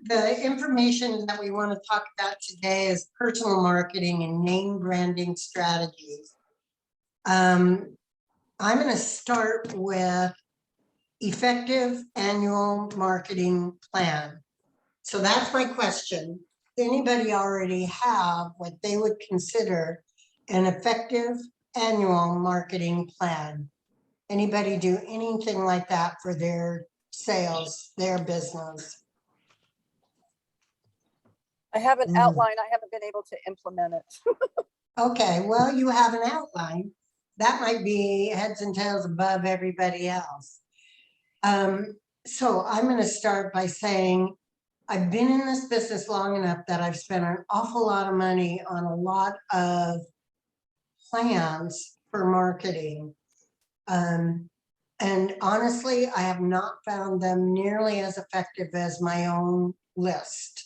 the information that we want to talk about today is personal marketing and name branding strategies. I'm going to start with effective annual marketing plan. So that's my question. Does anybody already have what they would consider an effective annual marketing plan? Anybody do anything like that for their sales, their business? I have an outline. I haven't been able to implement it. Okay, well, you have an outline. That might be heads and tails above everybody else. So I'm going to start by saying I've been in this business long enough that I've spent an awful lot of money on a lot of plans for marketing. And honestly, I have not found them nearly as effective as my own list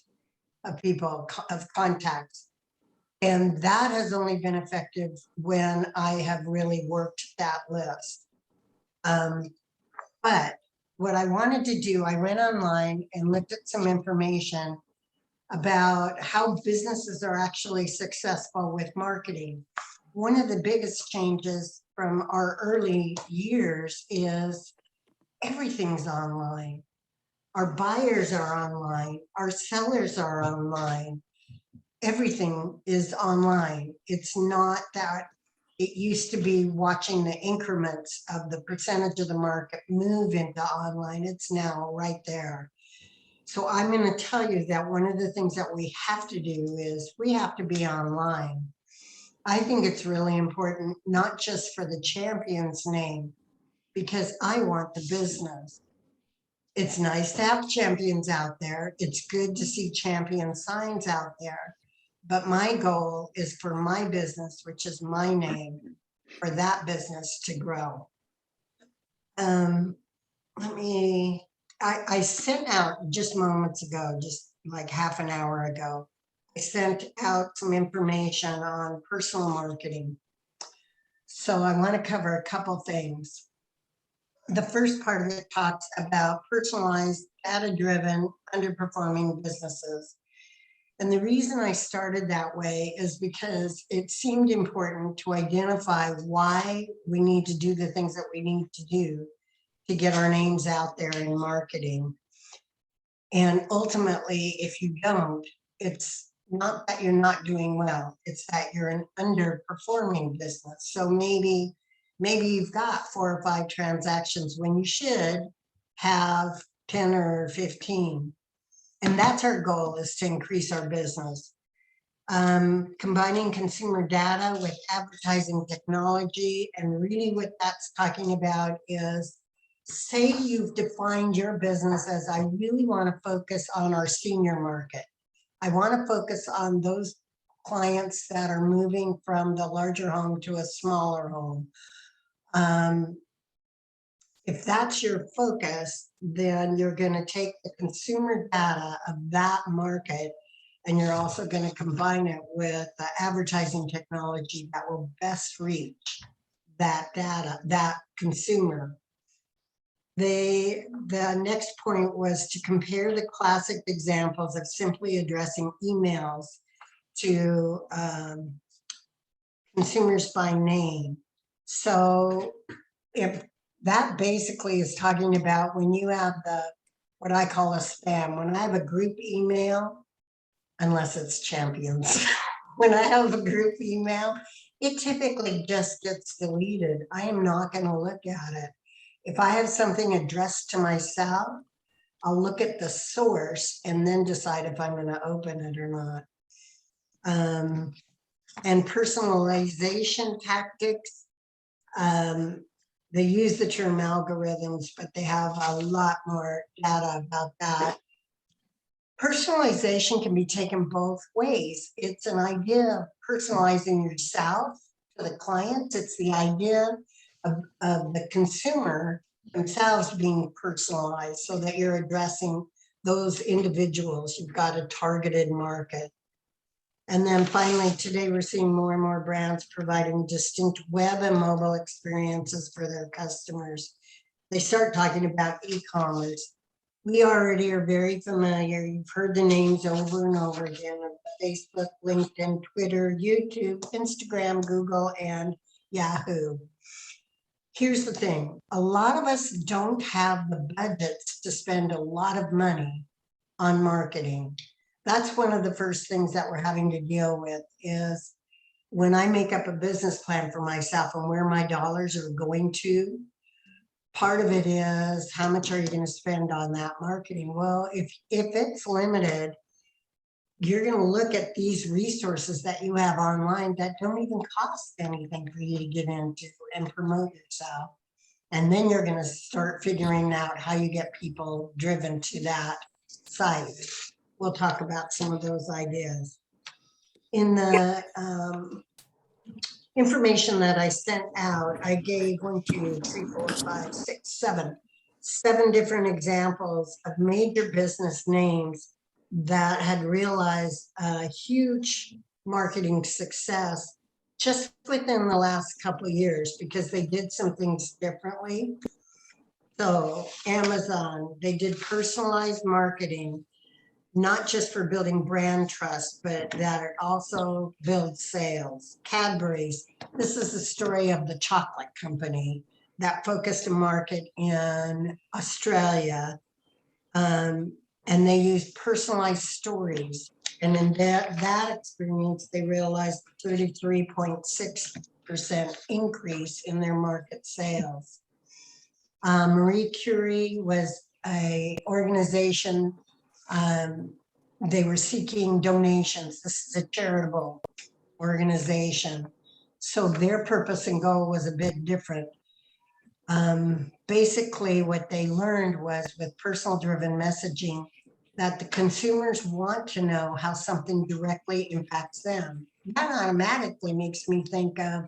of people, of contacts. And that has only been effective when I have really worked that list. But what I wanted to do, I went online and looked at some information about how businesses are actually successful with marketing. One of the biggest changes from our early years is everything's online. Our buyers are online. Our sellers are online. Everything is online. It's not that it used to be watching the increments of the percentage of the market move into online. It's now right there. So I'm going to tell you that one of the things that we have to do is we have to be online. I think it's really important, not just for the champion's name, because I want the business. It's nice to have champions out there. It's good to see champion signs out there. But my goal is for my business, which is my name, for that business to grow. I sent out just moments ago, just like half an hour ago, I sent out some information on personal marketing. So I want to cover a couple things. The first part of it talks about personalized, data-driven, underperforming businesses. And the reason I started that way is because it seemed important to identify why we need to do the things that we need to do to get our names out there in marketing. And ultimately, if you don't, it's not that you're not doing well, it's that you're an underperforming business. So maybe you've got 4 or 5 transactions when you should have 10 or 15. And that's our goal, is to increase our business. Combining consumer data with advertising technology. And really what that's talking about is, say you've defined your business as, I really want to focus on our senior market. I want to focus on those clients that are moving from the larger home to a smaller home. If that's your focus, then you're going to take the consumer data of that market, and you're also going to combine it with the advertising technology that will best reach that data, that consumer. The next point was to compare the classic examples of simply addressing emails to consumers by name. So if that basically is talking about when you have what I call a spam, when I have a group email, unless it's champions, when I have a group email, it typically just gets deleted. I am not going to look at it. If I have something addressed to myself, I'll look at the source and then decide if I'm going to open it or not. And personalization tactics, they use the term algorithms, but they have a lot more data about that. Personalization can be taken both ways. It's an idea of personalizing yourself to the client. It's the idea of the consumer themselves being personalized, so that you're addressing those individuals. You've got a targeted market. And then finally, today we're seeing more and more brands providing distinct web and mobile experiences for their customers. They start talking about e-commerce. We already are very familiar. You've heard the names over and over again of Facebook, LinkedIn, Twitter, YouTube, Instagram, Google, and Yahoo. Here's the thing. A lot of us don't have the budgets to spend a lot of money on marketing. That's one of the first things that we're having to deal with is when I make up a business plan for myself and where my dollars are going to, part of it is how much are you going to spend on that marketing? Well, if it's limited, you're going to look at these resources that you have online that don't even cost anything for you to get into and promote yourself. And then you're going to start figuring out how you get people driven to that site. We'll talk about some of those ideas. In the information that I sent out, I gave 7 different examples of major business names that had realized a huge marketing success just within the last couple of years because they did some things differently. So Amazon, they did personalized marketing, not just for building brand trust, but that it also builds sales. Cadbury's, this is the story of the chocolate company that focused a market in Australia. And they used personalized stories. And in that experience, they realized 33.6% increase in their market sales. Marie Curie was a organization. They were seeking donations. This is a charitable organization. So their purpose and goal was a bit different. Basically, what they learned was with personal driven messaging that the consumers want to know how something directly impacts them. That automatically makes me think of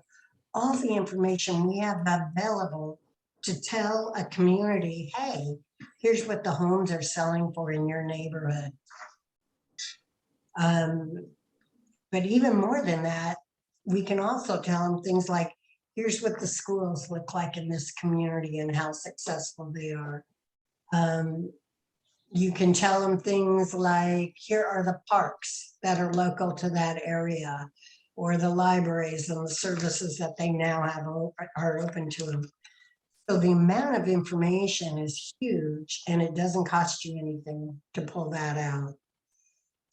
all the information we have available to tell a community, hey, here's what the homes are selling for in your neighborhood. But even more than that, we can also tell them things like, here's what the schools look like in this community and how successful they are. You can tell them things like, here are the parks that are local to that area, or the libraries and the services that they now have are open to them. So the amount of information is huge, and it doesn't cost you anything to pull that out.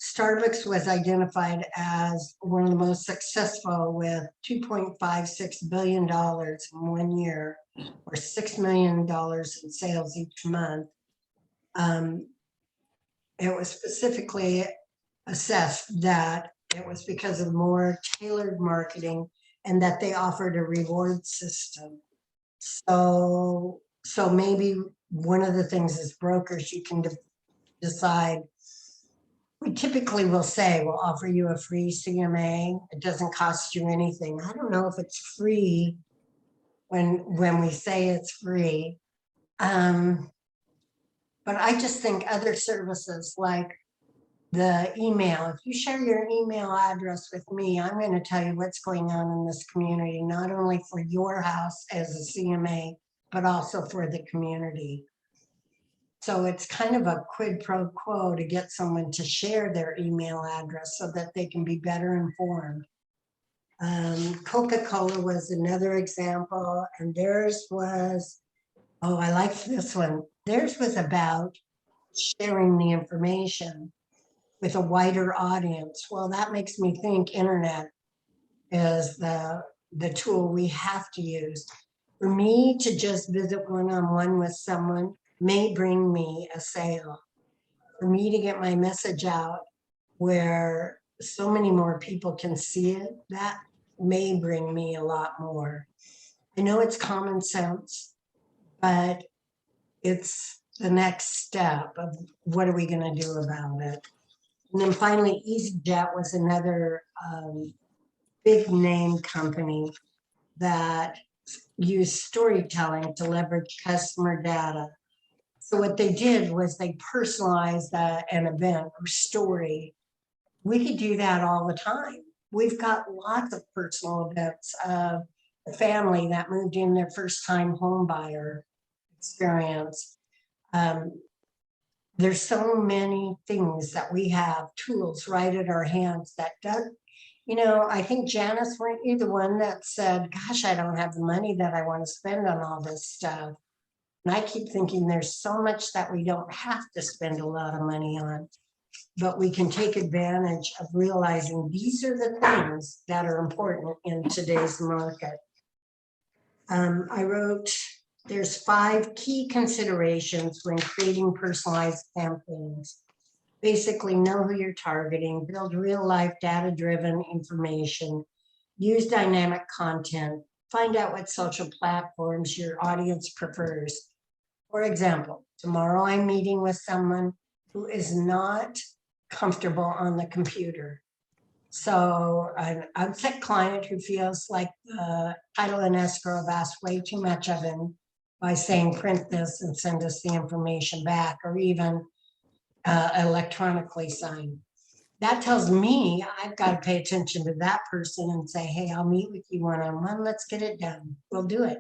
Starbucks was identified as one of the most successful with $2.56 billion in 1 year, or $6 million in sales each month. It was specifically assessed that it was because of more tailored marketing and that they offered a reward system. So maybe one of the things as brokers, you can decide. We typically will say, we'll offer you a free CMA. It doesn't cost you anything. I don't know if it's free when we say it's free. But I just think other services like the email, if you share your email address with me, I'm going to tell you what's going on in this community, not only for your house as a CMA, but also for the community. So it's kind of a quid pro quo to get someone to share their email address so that they can be better informed. Coca-Cola was another example, and theirs was, oh, I liked this one. Theirs was about sharing the information with a wider audience. Well, that makes me think internet is the tool we have to use. For me to just visit one-on-one with someone may bring me a sale. For me to get my message out where so many more people can see it, that may bring me a lot more. I know it's common sense, but it's the next step of what are we going to do about it. And then finally, EasyJet was another big name company that used storytelling to leverage customer data. So what they did was they personalized an event or story. We could do that all the time. We've got lots of personal events of a family that moved in their first time home buyer experience. there's so many things that we have, tools right at our hands that does, you know, I think Janice, weren't you the one that said, gosh, I don't have the money that I want to spend on all this stuff. And I keep thinking there's so much that we don't have to spend a lot of money on, but we can take advantage of realizing these are the things that are important in today's market. I wrote, there's 5 key considerations when creating personalized campaigns. Basically, know who you're targeting, build real life data-driven information, use dynamic content, find out what social platforms your audience prefers. For example, tomorrow I'm meeting with someone who is not comfortable on the computer. So an upset client who feels like the title and escrow have asked way too much of him by saying print this and send us the information back, or even electronically sign. That tells me I've got to pay attention to that person and say, hey, I'll meet with you one-on-one. Let's get it done. We'll do it.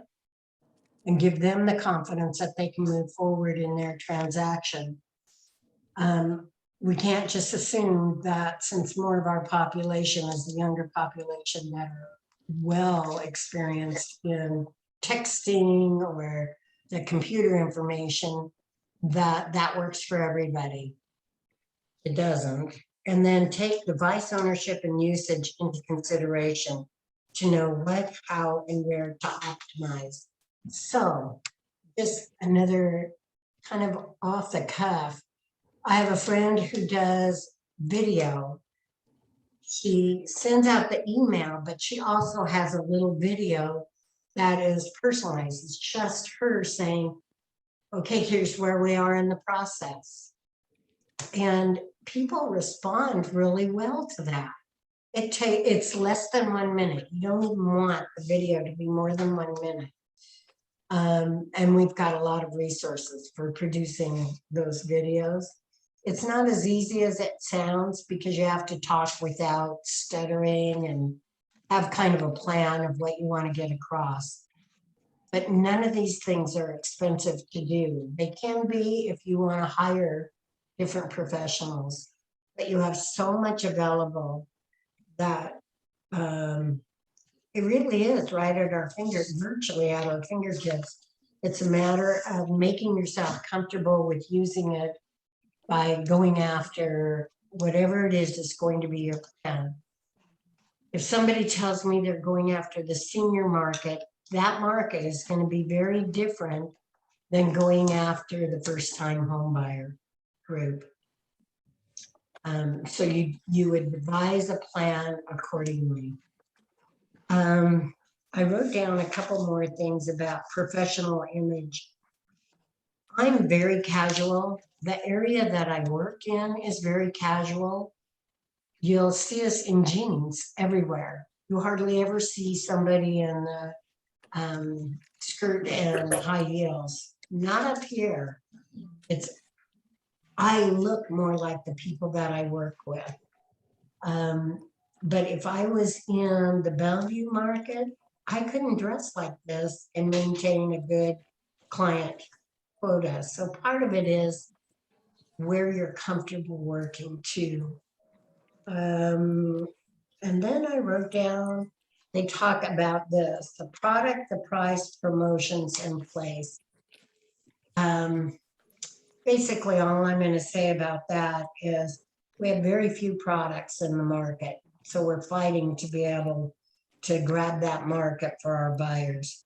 And give them the confidence that they can move forward in their transaction. We can't just assume that since more of our population is the younger population that are well experienced in texting or the computer information, that works for everybody. It doesn't. And then take device ownership and usage into consideration to know what, how, and where to optimize. So just another kind of off the cuff. I have a friend who does video. She sends out the email, but she also has a little video that is personalized. It's just her saying, okay, here's where we are in the process. And people respond really well to that. It's less than 1 minute. You don't even want the video to be more than 1 minute. And we've got a lot of resources for producing those videos. It's not as easy as it sounds because you have to talk without stuttering and have kind of a plan of what you want to get across. But none of these things are expensive to do. They can be if you want to hire different professionals, but you have so much available that it really is right at our fingers, virtually at our fingertips. It's a matter of making yourself comfortable with using it by going after whatever it is that's going to be your plan. If somebody tells me they're going after the senior market, that market is going to be very different than going after the first-time home buyer group. So you would devise a plan accordingly. I wrote down a couple more things about professional image. I'm very casual. The area that I work in is very casual. You'll see us in jeans everywhere. You hardly ever see somebody in the skirt and high heels. Not up here. I look more like the people that I work with. But if I was in the Bellevue market, I couldn't dress like this and maintain a good client quota. So part of it is where you're comfortable working too. And then I wrote down, they talk about this, the product, the price, promotions, and place. Basically, all I'm going to say about that is we have very few products in the market. So we're fighting to be able to grab that market for our buyers.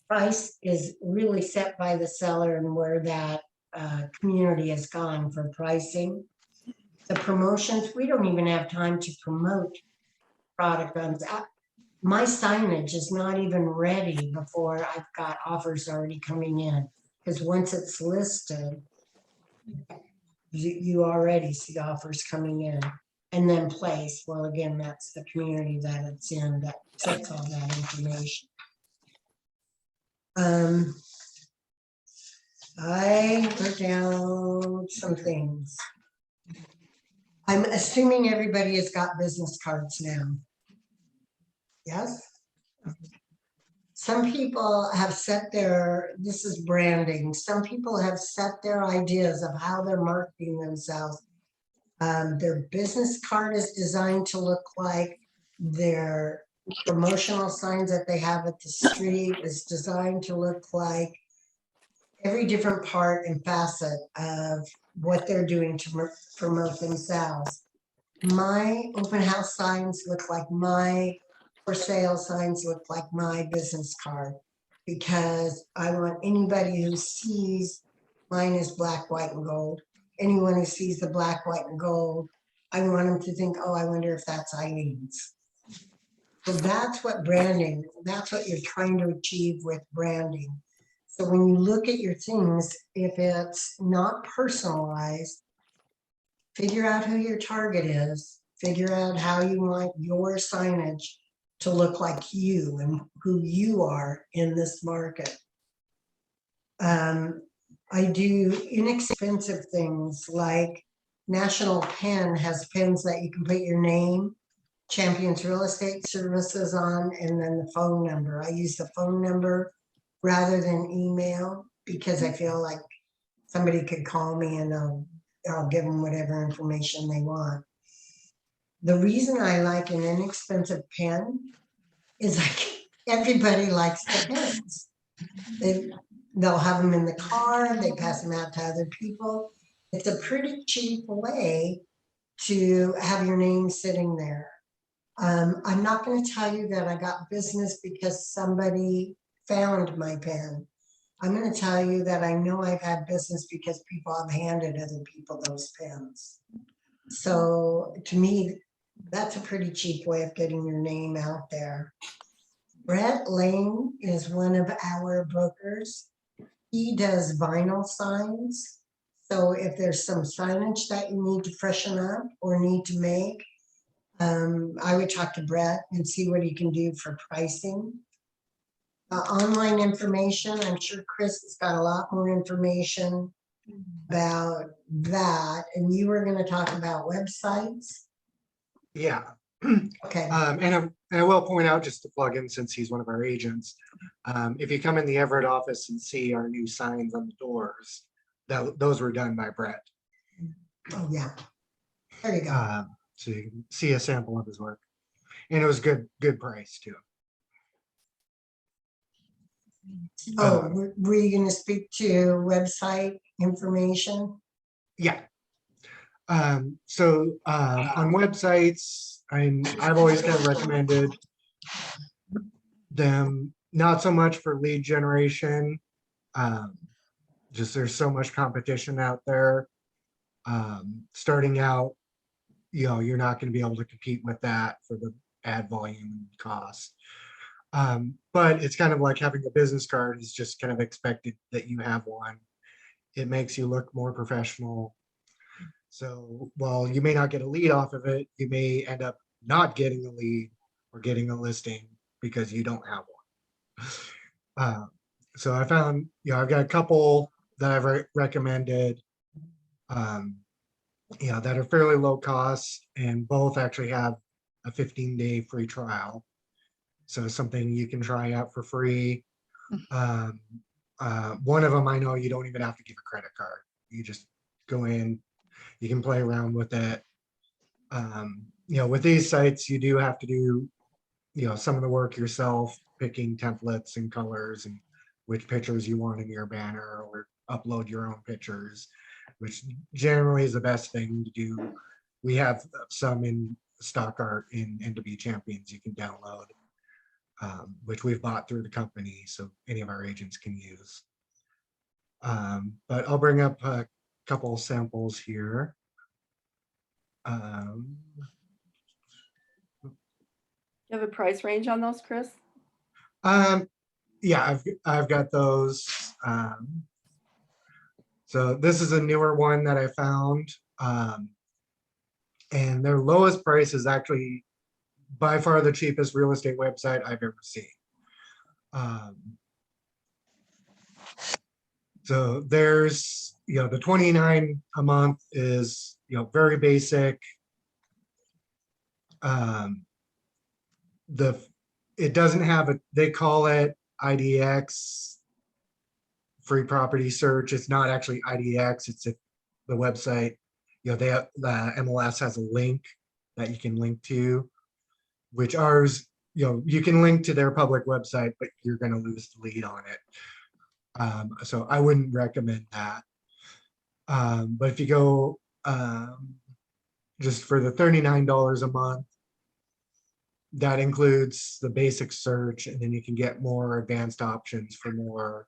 Price is really set by the seller and where that community has gone for pricing. The promotions, we don't even have time to promote product runs. My signage is not even ready before I've got offers already coming in. Because once it's listed, you already see offers coming in. And then place, well, again, that's the community that it's in that sets all that information. I wrote down some things. I'm assuming everybody has got business cards now. Yes? Some people have set this is branding. Some people have set their ideas of how they're marketing themselves. Their business card is designed to look like their promotional signs that they have at the street is designed to look like every different part and facet of what they're doing to promote themselves. My open house signs look like my for sale signs look like my business card because I want anybody who sees mine is black, white, and gold. Anyone who sees the black, white, and gold, I want them to think, oh, I wonder if that's Eileen's. So that's what branding, that's what you're trying to achieve with branding. So when you look at your things, if it's not personalized, figure out who your target is, figure out how you want your signage to look like you and who you are in this market. I do inexpensive things like National Pen has pens that you can put your name, Champions Real Estate Services on, and then the phone number. I use the phone number rather than email because I feel like somebody could call me and I'll give them whatever information they want. The reason I like an inexpensive pen is like everybody likes the pens. They'll have them in the car, they pass them out to other people. It's a pretty cheap way to have your name sitting there. I'm not going to tell you that I got business because somebody found my pen. I'm going to tell you that I know I've had business because people have handed other people those pens. So to me, that's a pretty cheap way of getting your name out there. Brett Lane is one of our brokers. He does vinyl signs. So if there's some signage that you need to freshen up or need to make, I would talk to Brett and see what he can do for pricing. Online information, I'm sure Chris has got a lot more information about that. And you were going to talk about websites. Yeah. Okay. And I will point out, just to plug in, since he's one of our agents, if you come in the Everett office and see our new signs on the doors, those were done by Brett. Oh, yeah. There you go. So you can see a sample of his work. And it was good price too. Oh, were you going to speak to website information? Yeah. So on websites, I've always kind of recommended them, not so much for lead generation. Just there's so much competition out there. Starting out, you're not going to be able to compete with that for the ad volume and cost. But it's kind of like having a business card is just kind of expected that you have one. It makes you look more professional. So while you may not get a lead off of it, you may end up not getting a lead or getting a listing because you don't have one. So I found, I've got a couple that I've recommended, that are fairly low cost, and both actually have a 15-day free trial. So something you can try out for free. One of them, I know you don't even have to give a credit card. You just go in, you can play around with it. With these sites, you do have to do, some of the work yourself, picking templates and colors and which pictures you want in your banner, or upload your own pictures, which generally is the best thing to do. We have some in stock art in NW Champions you can download, which we've bought through the company, so any of our agents can use. But I'll bring up a couple samples here. You have a price range on those, Chris? Yeah, I've got those. So this is a newer one that I found, and their lowest price is actually by far the cheapest real estate website I've ever seen. So there's, the $29 a month is, very basic. It doesn't have they call it IDX free property search. It's not actually IDX. It's if the website, the MLS has a link that you can link to, which ours, you can link to their public website, but you're going to lose the lead on it. So I wouldn't recommend that. But if you go just for the $39 a month, that includes the basic search, and then you can get more advanced options for more,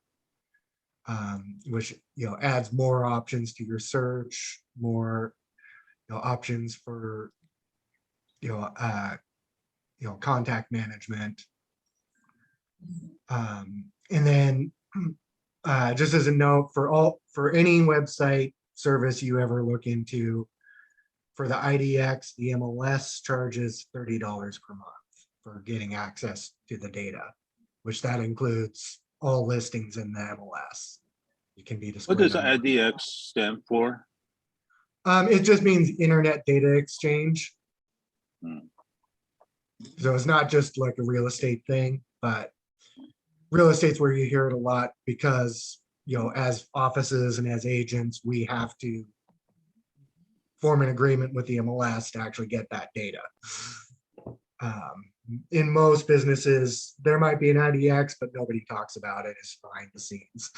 which adds more options to your search, more options for contact management. And then just as a note, for any website service you ever look into, for the IDX, the MLS charges $30 per month for getting access to the data, which that includes all listings in the MLS. It can be displayed. What does on the IDX stand for? It just means Internet Data Exchange. Hmm. So it's not just like a real estate thing, but real estate's where you hear it a lot because, as offices and as agents, we have to form an agreement with the MLS to actually get that data. In most businesses, there might be an IDX, but nobody talks about it. It's behind the scenes.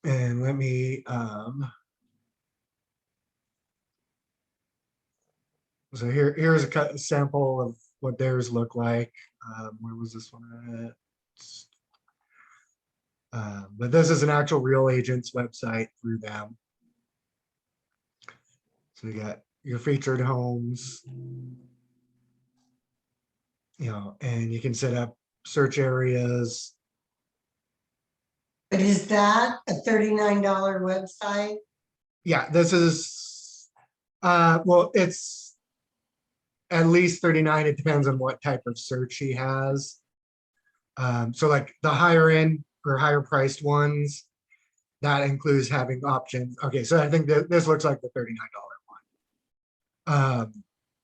And let me, so here's a sample of what theirs look like. Where was this one at? But this is an actual real agent's website through them. So you got your featured homes, and you can set up search areas. But is that a $39 website? Yeah, this is, well, it's at least 39. It depends on what type of search he has. So like the higher end or higher priced ones, that includes having options. Okay, so I think that this looks like the $39 one.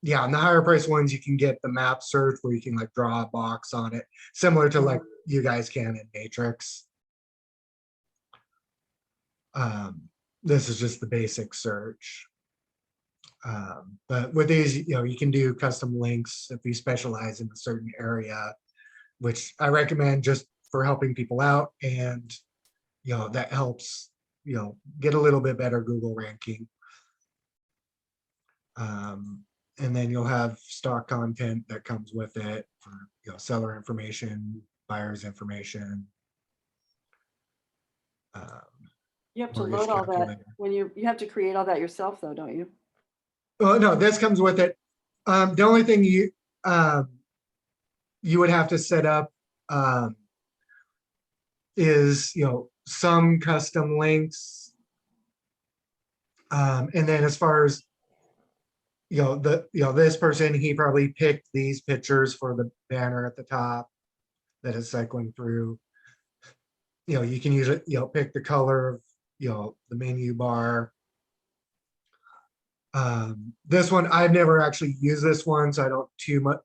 Yeah, on the higher price ones, you can get the map search where you can like draw a box on it, similar to like you guys can in Matrix. This is just the basic search. But with these, you can do custom links if you specialize in a certain area, which I recommend just for helping people out. And, that helps, get a little bit better Google ranking. And then you'll have stock content that comes with it for, seller information, buyer's information. You have to Mortgage load all that calculator. when you have to create all that yourself though, don't you? Well, no, this comes with it. The only thing you would have to set up is some custom links, and then as far as this person, he probably picked these pictures for the banner at the top that is cycling through. You can use it. Pick the color of the menu bar. This one, I've never actually used this one, so I don't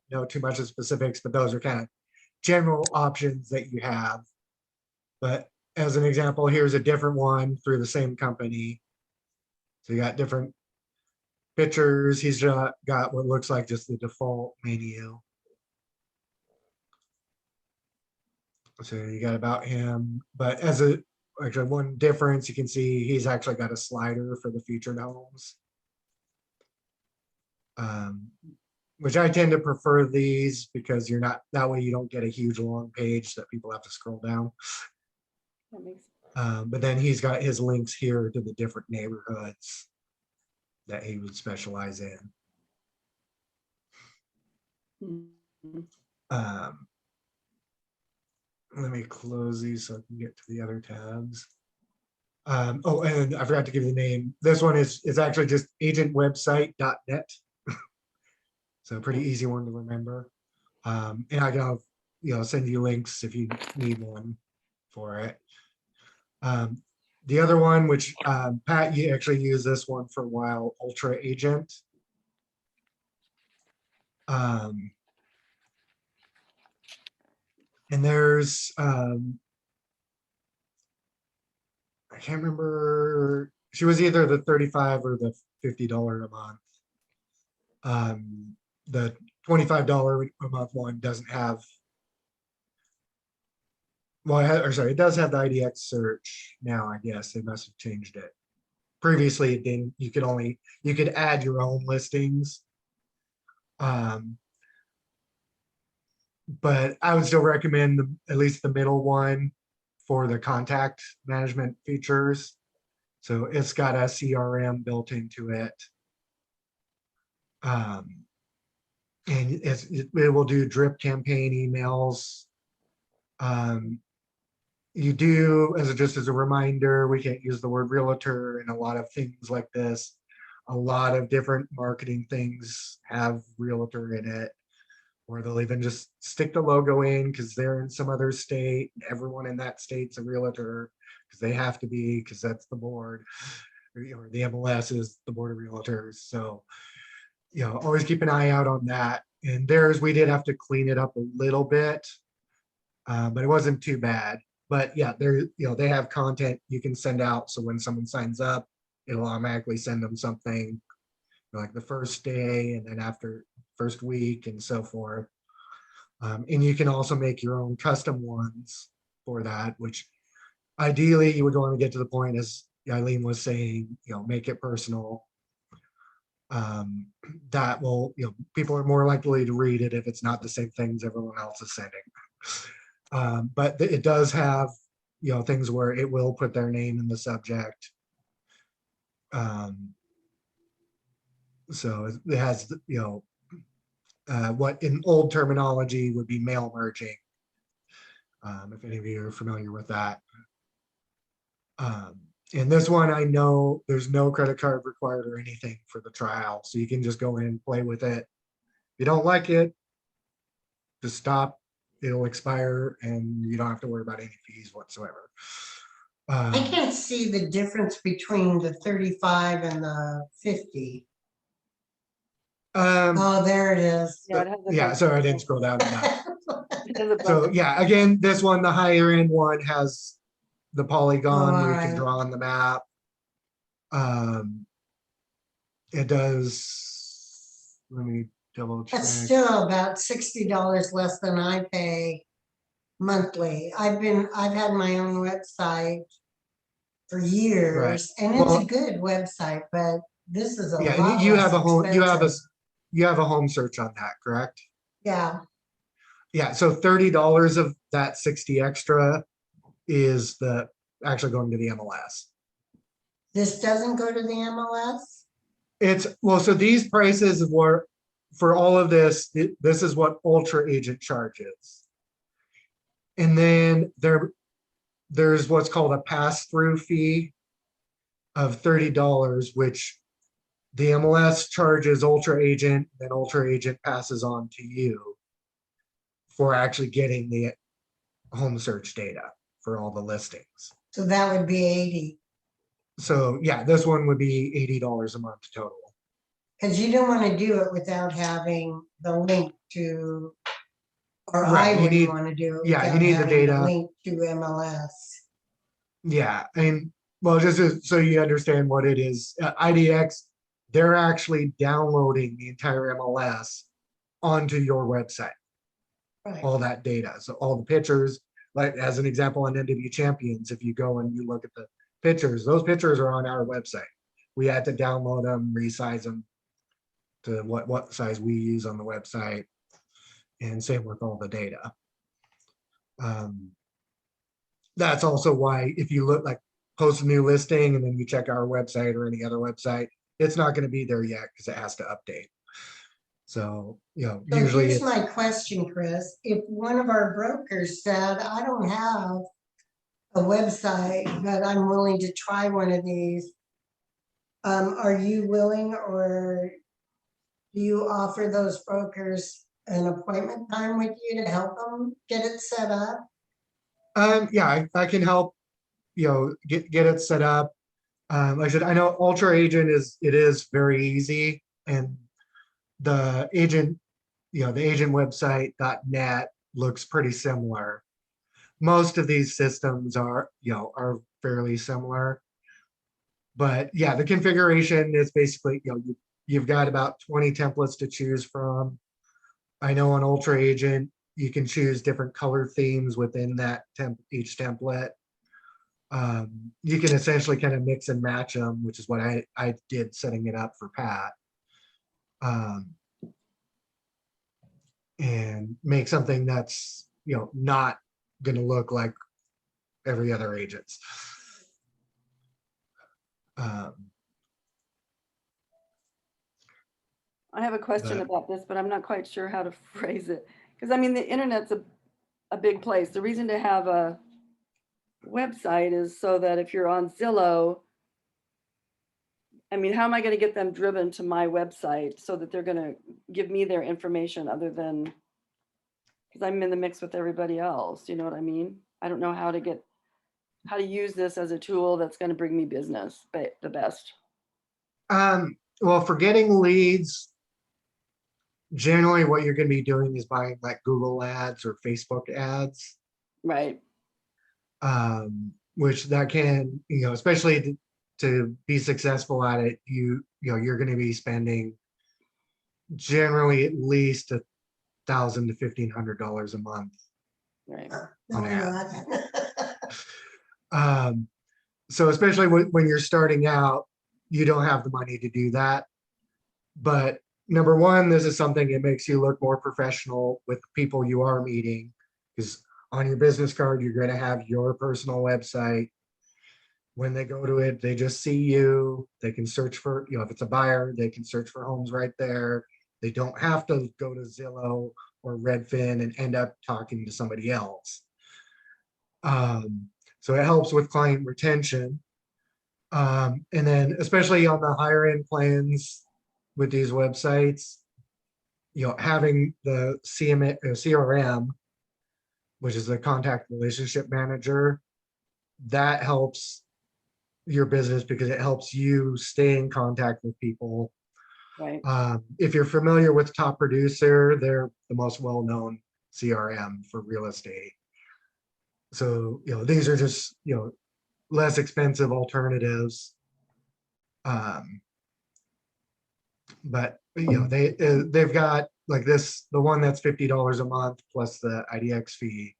know too much of specifics, but those are kind of general options that you have. But as an example, here's a different one through the same company. So you got different pictures. He's got what looks like just the default menu. So you got about him, but actually one difference, you can see he's actually got a slider for the featured homes. Which I tend to prefer these because that way you don't get a huge long page that people have to scroll down. That makes But then he's got his links here to the different neighborhoods that he would specialize in. Mhm. Let me close these so I can get to the other tabs. Oh, and I forgot to give you the name. This one is actually just agentwebsite.net. So pretty easy one to remember. And I can send you links if you need one for it. The other one, which Pat, you actually used this one for a while, Ultra Agent. And there's, I can't remember, she was either the 35 or the $50 a month. The $25 a month one doesn't have, well, or sorry, it does have the IDX search now, I guess. They must have changed it. Previously, it didn't. You could add your own listings. But I would still recommend at least the middle one for the contact management features. So it's got a CRM built into it. And it will do drip campaign emails. You do, just as a reminder, we can't use the word realtor in a lot of things like this. A lot of different marketing things have realtor in it, or they'll even just stick the logo in because they're in some other state. Everyone in that state's a realtor because they have to be, because that's the board, or the MLS is the board of realtors. So, always keep an eye out on that. And theirs, we did have to clean it up a little bit, but it wasn't too bad. But yeah, they have content you can send out. So when someone signs up, it'll automatically send them something like the first day and then after first week and so forth. And you can also make your own custom ones for that, which ideally you would want to get to the point, as Eileen was saying, make it personal. That will, people are more likely to read it if it's not the same things everyone else is sending. But it does have, things where it will put their name in the subject. So it has, what in old terminology would be mail merging. If any of you are familiar with that. And this one, I know there's no credit card required or anything for the trial. So you can just go in and play with it. If you don't like it, just stop. It'll expire and you don't have to worry about any fees whatsoever. I can't see the difference between the 35 and the 50. Oh, there it is. Yeah, it has a Yeah, big- sorry, I didn't scroll down enough. it has a So button. yeah, again, this one, the higher end one has the polygon where you can Alright. draw on the map. It does, let me double check. That's still about $60 less than I pay monthly. I've had my own website for years, and it's a Well, good website, but this is a Yeah, lot and you less have a home, expensive. you have a home search on that, correct? Yeah, Yeah, so $30 of that 60 extra is actually going to the MLS. this doesn't go to the MLS. So these prices were, for all of this, this is what Ultra Agent charges. And then there's what's called a pass-through fee of $30, which the MLS charges Ultra Agent, then Ultra Agent passes on to you for actually getting the home search data for all the listings. So that would be 80. So yeah, this one would be $80 a month total. Because you don't want to do it without having the link to, or Right, I you wouldn't need- want to do it yeah, you without need the having data. link to MLS. Yeah, and well, so you understand what it is, IDX, they're actually downloading the entire MLS onto your website, Right. all that data. So all the pictures, like as an example on NW Champions, if you go and you look at the pictures, those pictures are on our website. We had to download them, resize them to what size we use on the website, and same with all the data. That's also why if you look, like, post a new listing and then you check our website or any other website, it's not going to be there yet because it has to update. So, So usually here's it's, my question, Chris. If one of our brokers said, I don't have a website, but I'm willing to try one of these, are you willing, or do you offer those brokers an appointment time with you to help them get it set up? yeah, I can help, get it set up. Like I said, I know Ultra Agent it is very easy, and the agent, the agent website .net looks pretty similar. Most of these systems are, are fairly similar. But yeah, the configuration is basically, you've got about 20 templates to choose from. I know on Ultra Agent, you can choose different color themes within that each template. You can essentially kind of mix and match them, which is what I did setting it up for Pat. And make something that's, not going to look like every other agent's. I have a question But- about this, but I'm not quite sure how to phrase it. Because I mean, the internet's a big place. The reason to have a website is so that if you're on Zillow, I mean, how am I going to get them driven to my website so that they're going to give me their information other than, because I'm in the mix with everybody else. You know what I mean? I don't know how to use this as a tool that's going to bring me business, but the best. Well, for getting leads, generally what you're going to be doing is buying like Google ads or Facebook ads, Right. which that can, especially to be successful at it, you're going to be spending generally at least $1,000 to $1,500 a month. Right. On No, not. So especially when you're starting out, you don't have the money to do that. But number one, this is something that makes you look more professional with people you are meeting, because on your business card, you're going to have your personal website. When they go to it, they just see you. They can search for, if it's a buyer, they can search for homes right there. They don't have to go to Zillow or Redfin and end up talking to somebody else. So it helps with client retention. And then especially on the higher end plans with these websites, having the CRM, which is the contact relationship manager, that helps your business because it helps you stay in contact with people. Right. If you're familiar with Top Producer, they're the most well-known CRM for real estate. So, these are just, less expensive alternatives. But they've got like this, the one that's $50 a month plus the IDX fee.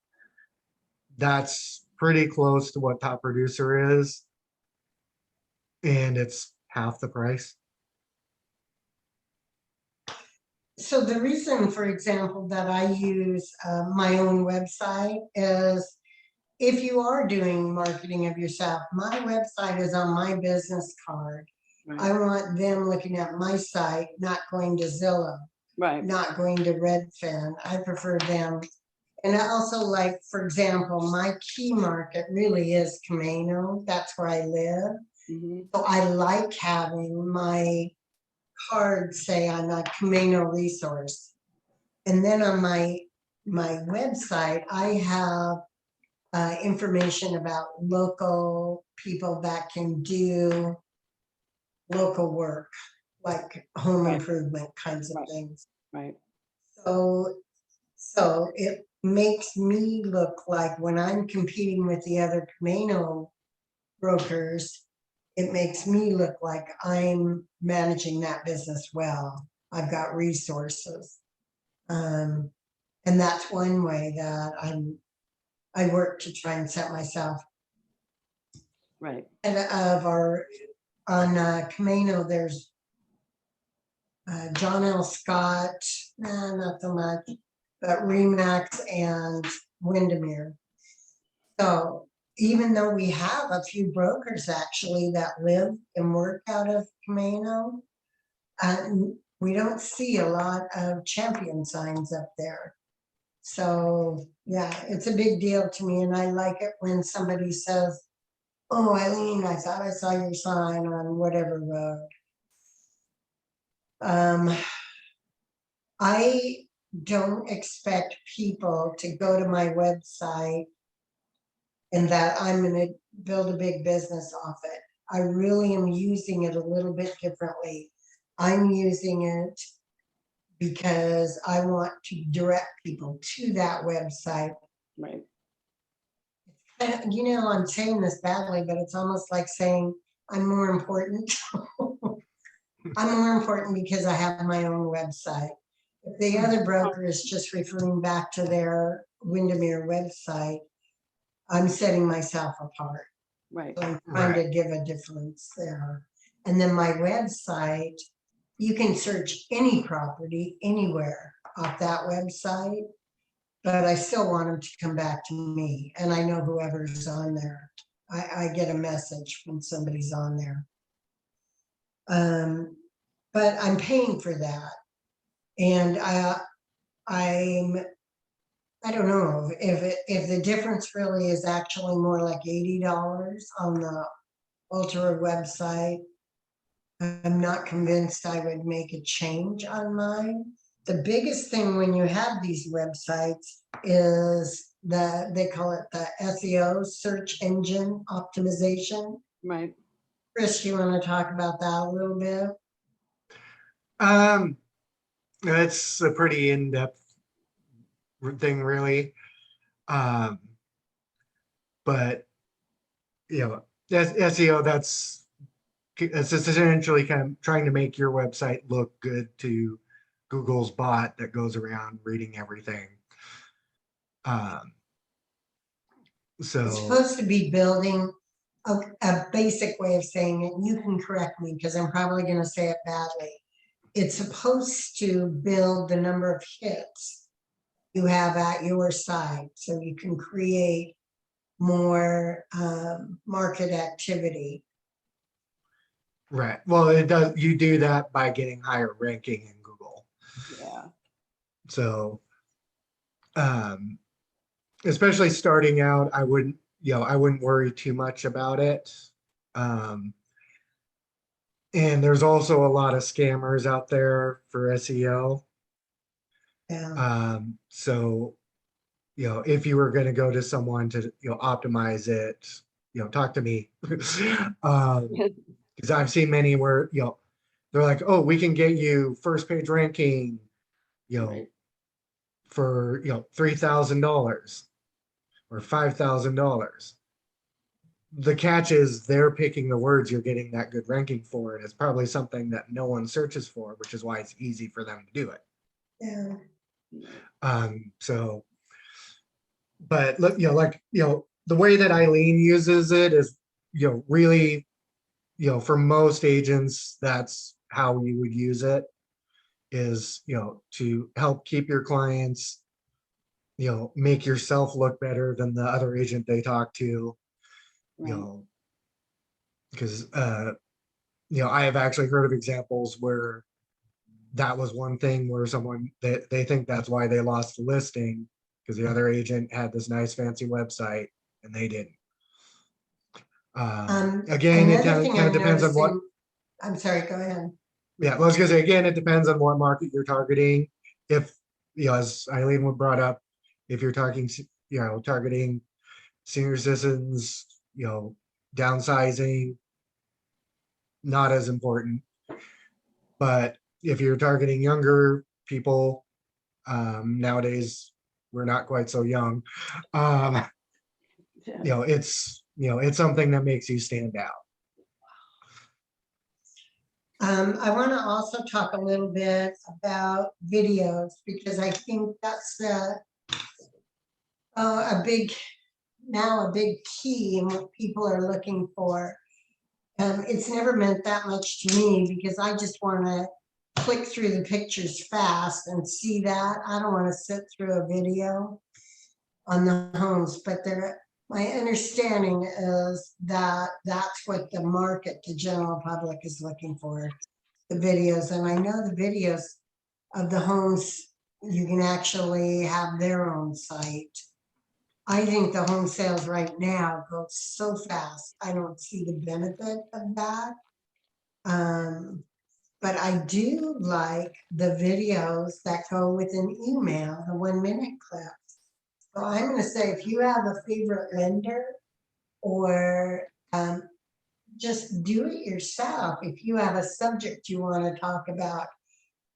That's pretty close to what Top Producer is, and it's half the price. So the reason, for example, that I use my own website is if you are doing marketing of yourself, my website is on my business card. Right. I want them looking at my site, not going to Zillow, Right. not going to Redfin. I prefer them. And I also like, for example, my key market really is Camino. That's where I live. Mhm. So I like having my card say I'm a Camino resource. And then on my website, I have information about local people that can do local work, like home Right. improvement kinds of Right. things. Right. So it makes me look like when I'm competing with the other Camino brokers, it makes me look like I'm managing that business well. I've got resources. And that's one way that I work to try and set myself. Right. And on Camino, there's John L. Scott, not so much, but Remax and Windermere. So even though we have a few brokers actually that live and work out of Camino, we don't see a lot of champion signs up there. So yeah, it's a big deal to me, and I like it when somebody says, "Oh, Eileen, I thought I saw your sign on whatever road." I don't expect people to go to my website and that I'm going to build a big business off it. I really am using it a little bit differently. I'm using it because I want to direct people to that website. Right. You know, I'm saying this badly, but it's almost like saying I'm more important. I'm more important because I have my own website. If the other broker is just referring back to their Windermere website, I'm setting myself apart. Right. So I'm trying to give a difference there. And then my website, you can search any property anywhere off that website, but I still want them to come back to me. And I know whoever's on there, I get a message when somebody's on there. But I'm paying for that. And I don't know if the difference really is actually more like $80 on the Ultra website. I'm not convinced I would make a change on mine. The biggest thing when you have these websites is they call it the SEO, search engine optimization. Right. Chris, you want to talk about that a little bit? That's a pretty in-depth thing, really. But SEO, that's essentially kind of trying to make your website look good to Google's bot that goes around reading everything. It's So supposed to be building a basic way of saying it. You can correct me because I'm probably going to say it badly. It's supposed to build the number of hits you have at your site so you can create more market activity. right. Well, it does. You do that by getting higher ranking in Google. Yeah. So, especially starting out, I wouldn't worry too much about it. And there's also a lot of scammers out there for SEO. Yeah. So, if you were going to go to someone to, optimize it, talk to me. Because I've seen many where, they're like, oh, we can get you first page ranking, Right. for, $3,000 or $5,000. The catch is they're picking the words you're getting that good ranking for, and it's probably something that no one searches for, which is why it's easy for them to do it. Yeah. So, but look, the way that Eileen uses it is, really, for most agents, that's how you would use it, is, to help keep your clients, make yourself look better than the other agent they talk to, Right. because, I have actually heard of examples where that was one thing where someone that they think that's why they lost the listing, because the other agent had this nice fancy website and they didn't. Again, it Another thing kind I'm of depends on what. noticing, I'm sorry, go ahead. Yeah, I was gonna say, again, it depends on what market you're targeting. If, as Eileen would brought up, if you're talking, targeting senior citizens, downsizing, not as important. But if you're targeting younger people, nowadays we're not quite so young. Yeah. It's something that makes you stand out. I want to also talk a little bit about videos because I think that's a big key in what people are looking for. It's never meant that much to me because I just want to click through the pictures fast and see that. I don't want to sit through a video on the homes, but my understanding is that that's what the market, the general public is looking for, the videos. And I know the videos of the homes, you can actually have their own site. I think the home sales right now go so fast. I don't see the benefit of that. But I do like the videos that go with an email, the 1-minute clips. So I'm going to say if you have a favorite lender or just do it yourself. If you have a subject you want to talk about,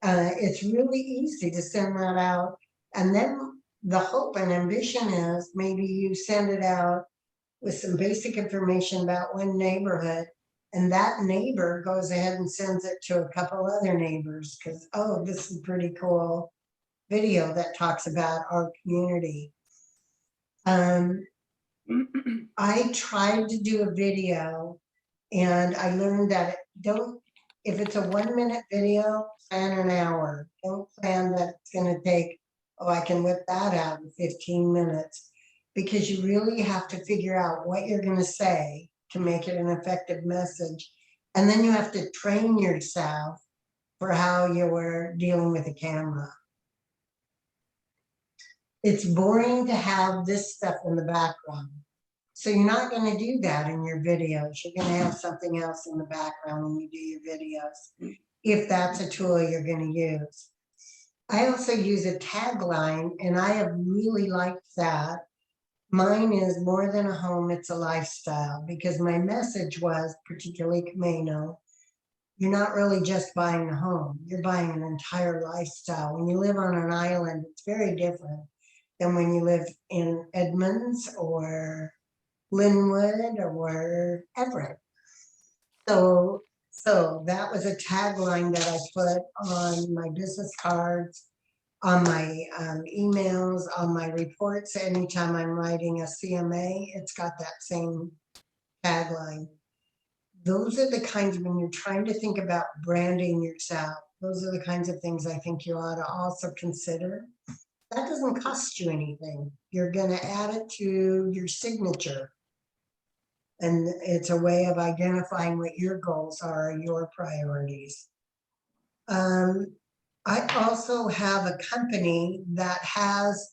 It's really easy to send that out. And then the hope and ambition is maybe you send it out with some basic information about one neighborhood. And that neighbor goes ahead and sends it to a couple other neighbors because, oh, this is pretty cool video that talks about our community. I tried to do a video and I learned that if it's a 1 minute video, plan an hour. Don't plan that it's gonna take, oh, I can whip that out in 15 minutes. Because you really have to figure out what you're gonna say to make it an effective message. And then you have to train yourself for how you were dealing with a camera. It's boring to have this stuff in the background. So you're not going to do that in your videos. You're going to have something else in the background when you do your videos, if that's a tool you're going to use. I also use a tagline, and I have really liked that. Mine is more than a home, it's a lifestyle, because my message was, particularly Camino, you're not really just buying a home, you're buying an entire lifestyle. When you live on an island, it's very different than when you live in Edmonds or Linwood or Everett. So that was a tagline that I put on my business cards, on my emails, on my reports. Anytime I'm writing a CMA, it's got that same tagline. Those are the kinds, when you're trying to think about branding yourself, those are the kinds of things I think you ought to also consider. That doesn't cost you anything. You're going to add it to your signature. And it's a way of identifying what your goals are, your priorities. I also have a company that has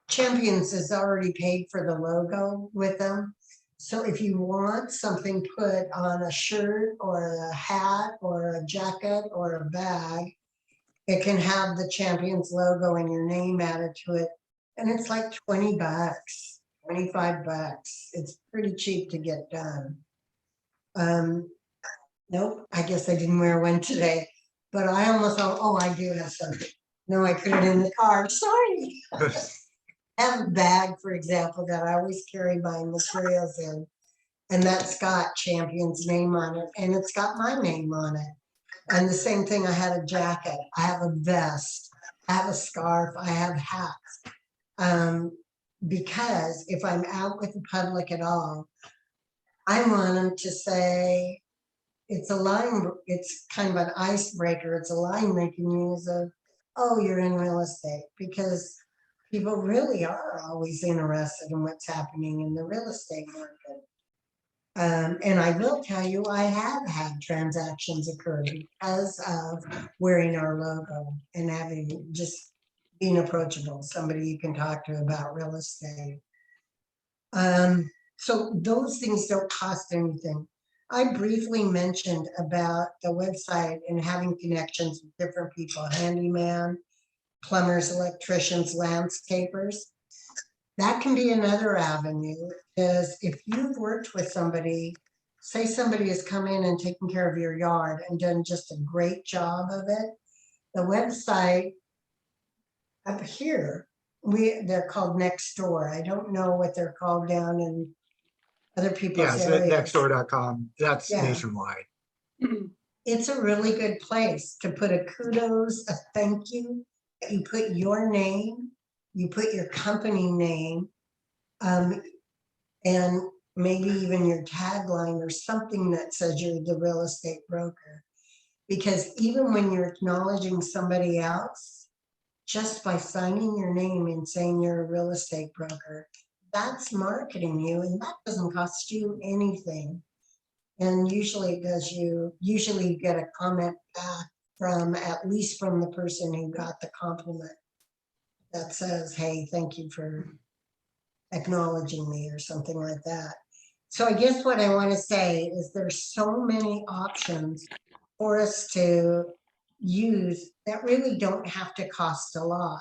Champions has already paid for the logo with them. So if you want something put on a shirt or a hat or a jacket or a bag, it can have the Champions logo and your name added to it. And it's like 20 bucks, 25 bucks. It's pretty cheap to get done. Nope, I guess I didn't wear one today, but I almost thought, oh, I do have something. No, I put it in the car, sorry. I have a bag, for example, that I always carry my materials in, and that's got Champion's name on it, and it's got my name on it. And the same thing, I had a jacket, I have a vest, I have a scarf, I have hats. Because if I'm out with the public at all, I want them to say, it's a line, it's kind of an icebreaker, it's a line they can use of, oh, you're in real estate, because people really are always interested in what's happening in the real estate market. And I will tell you, I have had transactions occur because of wearing our logo and having just being approachable, somebody you can talk to about real estate. So those things don't cost anything. I briefly mentioned about the website and having connections with different people, handyman, plumbers, electricians, landscapers. That can be another avenue, is if you've worked with somebody, say somebody has come in and taken care of your yard and done just a great job of it, the website up here, they're called Next Door. I don't know what they're called down in other people's Yes, areas. nextdoor.com. That's Yeah. nationwide. It's a really good place to put a kudos, a thank you. You put your name, you put your company name, and maybe even your tagline or something that says you're the real estate broker. Because even when you're acknowledging somebody else, just by signing your name and saying you're a real estate broker, that's marketing you, and that doesn't cost you anything. And usually you get a comment back from, at least from the person who got the compliment, that says, hey, thank you for acknowledging me, or something like that. So I guess what I want to say is there's so many options for us to use that really don't have to cost a lot.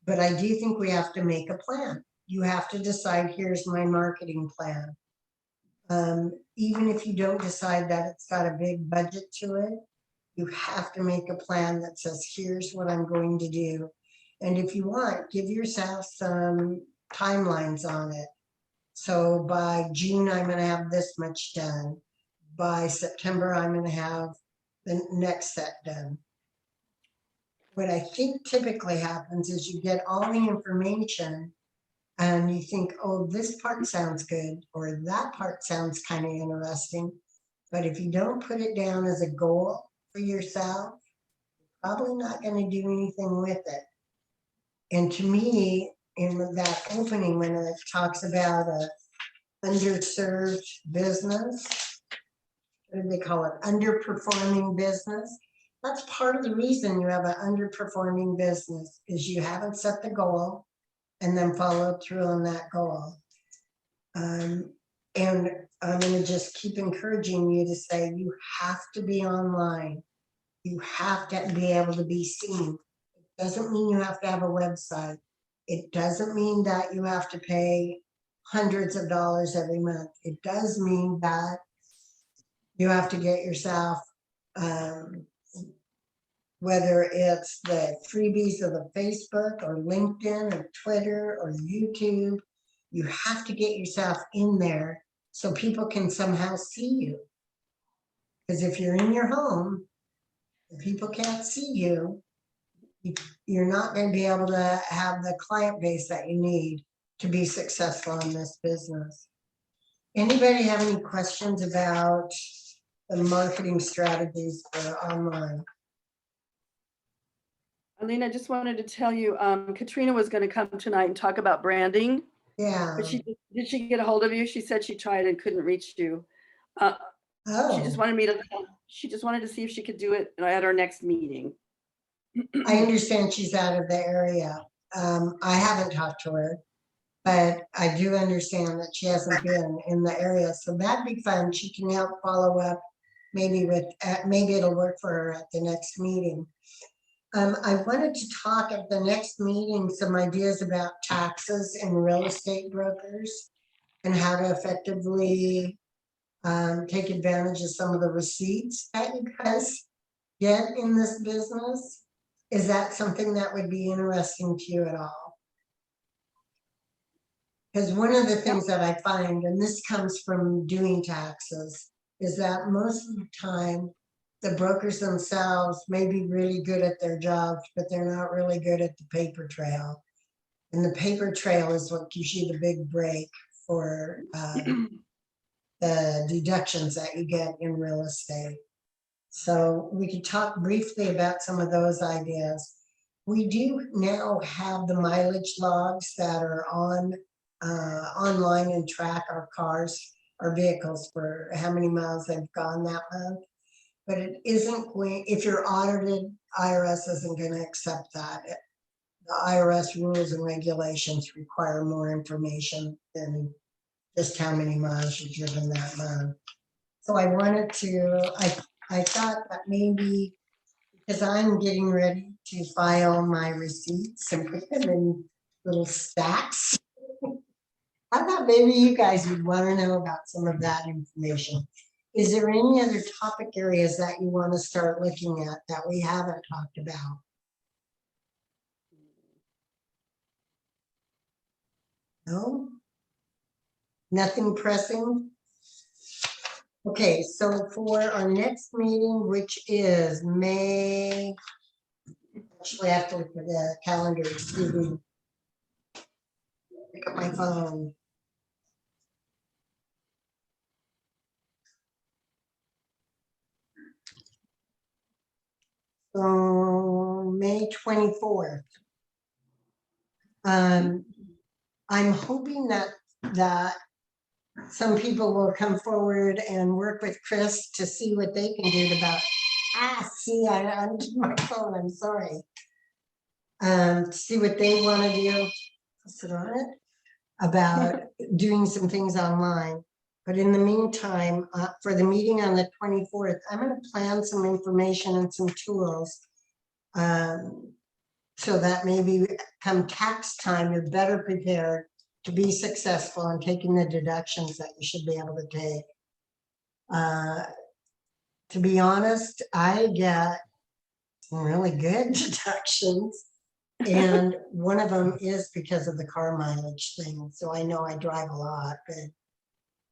But I do think we have to make a plan. You have to decide, here's my marketing plan. Even if you don't decide that it's got a big budget to it, You have to make a plan that says, here's what I'm going to do. And if you want, give yourself some timelines on it. So by June, I'm gonna have this much done. By September, I'm gonna have the next set done. What I think typically happens is you get all the information and you think, oh, this part sounds good, or that part sounds kind of interesting. But if you don't put it down as a goal for yourself, you're probably not going to do anything with it. And to me, in that opening, when it talks about a underserved business, what do they call it? Underperforming business. That's part of the reason you have an underperforming business is you haven't set the goal and then followed through on that goal. And I'm going to just keep encouraging you to say you have to be online. You have to be able to be seen. It doesn't mean you have to have a website. It doesn't mean that you have to pay hundreds of dollars every month. It does mean that you have to get yourself, whether it's the freebies of the Facebook or LinkedIn or Twitter or YouTube, you have to get yourself in there so people can somehow see you. Because if you're in your home, and people can't see you, you're not going to be able to have the client base that you need to be successful in this business. Anybody have any questions about the marketing strategies for online? Aline, I just wanted to tell you, Katrina was going to come tonight and talk about branding, Yeah. but did she get a hold of you? She said she tried and couldn't reach you. She just Oh, wanted to see if she could do it at our next meeting. I understand she's out of the area. I haven't talked to her, but I do understand that she hasn't been in the area. So that'd be fun. She can help follow up maybe with, maybe it'll work for her at the next meeting. I wanted to talk at the next meeting, some ideas about taxes and real estate brokers and how to effectively take advantage of some of the receipts that you guys get in this business. Is that something that would be interesting to you at all? Because one of the things that I find, and this comes from doing taxes, is that most of the time, the brokers themselves may be really good at their jobs, but they're not really good at the paper trail. And the paper trail is what gives you the big break for the deductions that you get in real estate. So we could talk briefly about some of those ideas. We do now have the mileage logs that are on online and track our cars, our vehicles for how many miles they've gone that month. But it isn't going, if you're audited, IRS isn't going to accept that. The IRS rules and regulations require more information than just how many miles you've driven that month. So I wanted to, I thought that maybe, because I'm getting ready to file my receipts and put them in little stacks. I thought maybe you guys would want to know about some of that information. Is there any other topic areas that you want to start looking at that we haven't talked about? No? Nothing pressing? Okay, so for our next meeting, which is May, actually I have to look at the calendar, excuse me. Pick up my phone. So May 24th. I'm hoping that some people will come forward and work with Chris to see what they can do about, see, I'm to my phone, I'm sorry. See what they want to do, sit on it, about doing some things online. But in the meantime, for the meeting on the 24th, I'm going to plan some information and some tools so that maybe come tax time, you're better prepared to be successful in taking the deductions that you should be able to take. To be honest, I get some really good deductions. And one of them is because of the car mileage thing. So I know I drive a lot,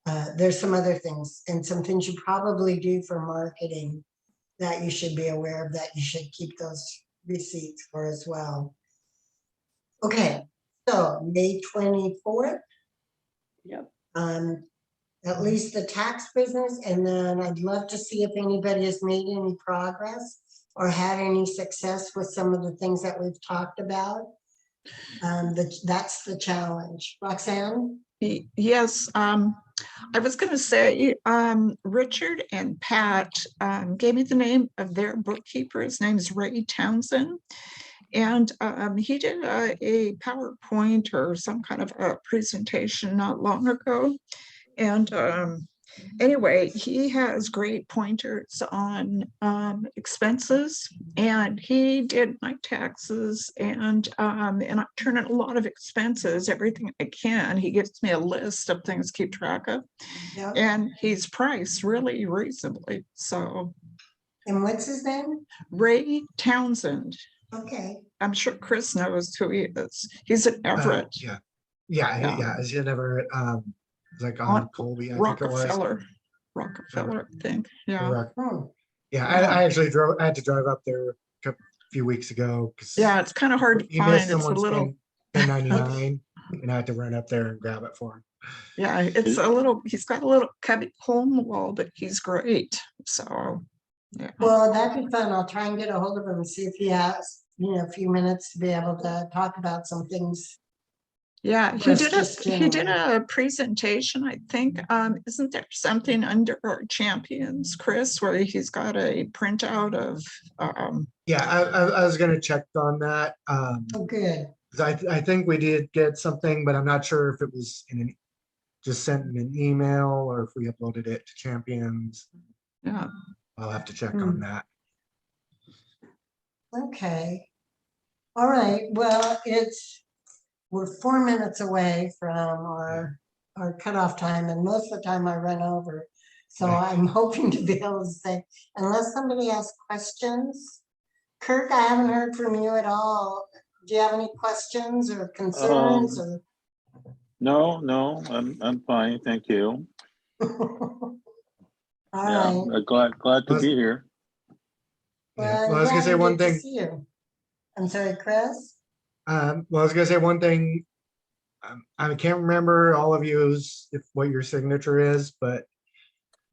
but there's some other things and some things you probably do for marketing that you should be aware of, that you should keep those receipts for as well. Okay, so May 24th, Yep. at least the tax business, and then I'd love to see if anybody has made any progress or had any success with some of the things that we've talked about. That's the challenge. Roxanne? Yes, I was going to say, Richard and Pat gave me the name of their bookkeeper. His name is Ray Townsend. And he did a PowerPoint or some kind of a presentation not long ago. And anyway, he has great pointers on expenses, and he did my taxes, and I turn in a lot of expenses, everything I can. He gives me a list of things to keep track of, Yep. and he's priced really reasonably. So And what's his name? Ray Townsend, Okay. I'm sure Chris knows who he is. He's at Everett. Yeah. Is he never like on Colby? I think it was. Rockefeller, I think. Yeah. Rock- Hmm. Yeah, Yeah. I actually drove. I had to drive up there a few weeks ago because Yeah, it's kind of hard to he missed find. It's a someone's little, 1099, and I had to run up there and grab it for him. yeah, it's a little, he's got a little cubby hole in the wall, but he's great. So, yeah. Well, that'd be fun. I'll try and get a hold of him and see if he has, a few minutes to be able to talk about some things. Yeah, Yes, just he did generally. a presentation, I think. Isn't there something under our champions, Chris, where he's got a printout of Yeah, I was gonna check on that. Oh, good. 'Cause I think we did get something, but I'm not sure if it was just sent in an email or if we uploaded it to Champions. yeah. I'll have to check Hmm. on that. Okay. All right. Well, we're 4 minutes away from our cutoff time, and most of the time I run over. So Yeah. I'm hoping to be able to say, unless somebody has questions. Kirk, I haven't heard from you at all. Do you have any questions or concerns or? No, I'm fine, thank you. All Yeah, right. glad to be here. Yeah. Well, Well, I was gonna say one good to thing. see you. I'm sorry, Chris? Well, I was gonna say one thing. I can't remember all of you's what your signature is, but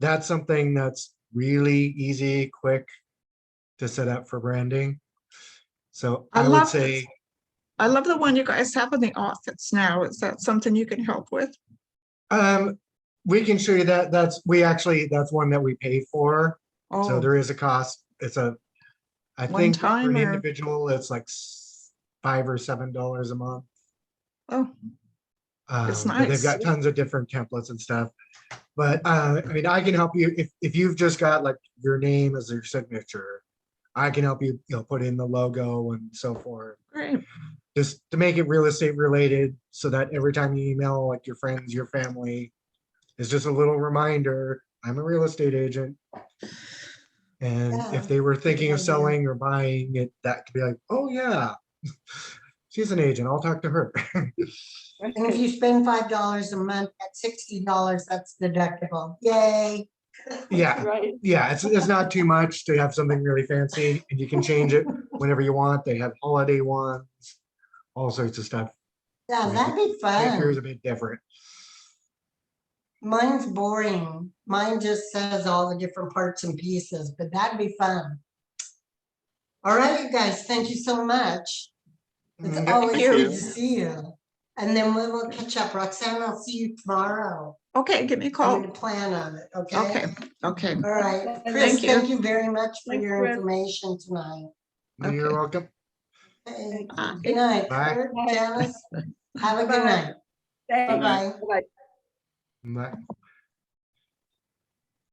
that's something that's really easy, quick to set up for branding. So I I would love say, I love the one you guys have in the office now. Is that something you can help with? we can show you that. That's one that we pay for. So Oh, there is a cost. I One think for time an or- individual, it's like $5 or $7 a month. oh, it's But they've nice. got tons of different templates and stuff. But I mean, I can help you if you've just got like your name as your signature. I can help you, put in the logo and so forth, Great. just to make it real estate related, so that every time you email like your friends, your family, it's just a little reminder. I'm a real estate agent. And Yeah, if they were thinking of idea. selling or buying it, that could be like, oh yeah, she's an agent. I'll talk to her. And if you spend $5 a month at $60, that's deductible. Yay. Yeah, Right. yeah, it's not too much to have something really fancy, and you can change it whenever you want. They have holiday ones, all sorts of stuff. Yeah, that'd be Picture is fun. a bit different. Mine's boring. Mine just says all the different parts and pieces, but that'd be fun. All right, you guys, thank you so much. It's Mm, always Thank good you. to see you. And then we will catch up. Roxanne, I'll see you tomorrow. Okay, give me a I'm call. going to plan on it, okay? Okay, okay. All right. Chris, Thank you. thank you very much for Thanks, your Chris. information tonight. You're Okay. welcome. Okay. Bye. Good night, Bye. Kurt, Bye. Janice. Have a good Bye-bye. night. Thanks. Bye-bye. Bye-bye. Bye.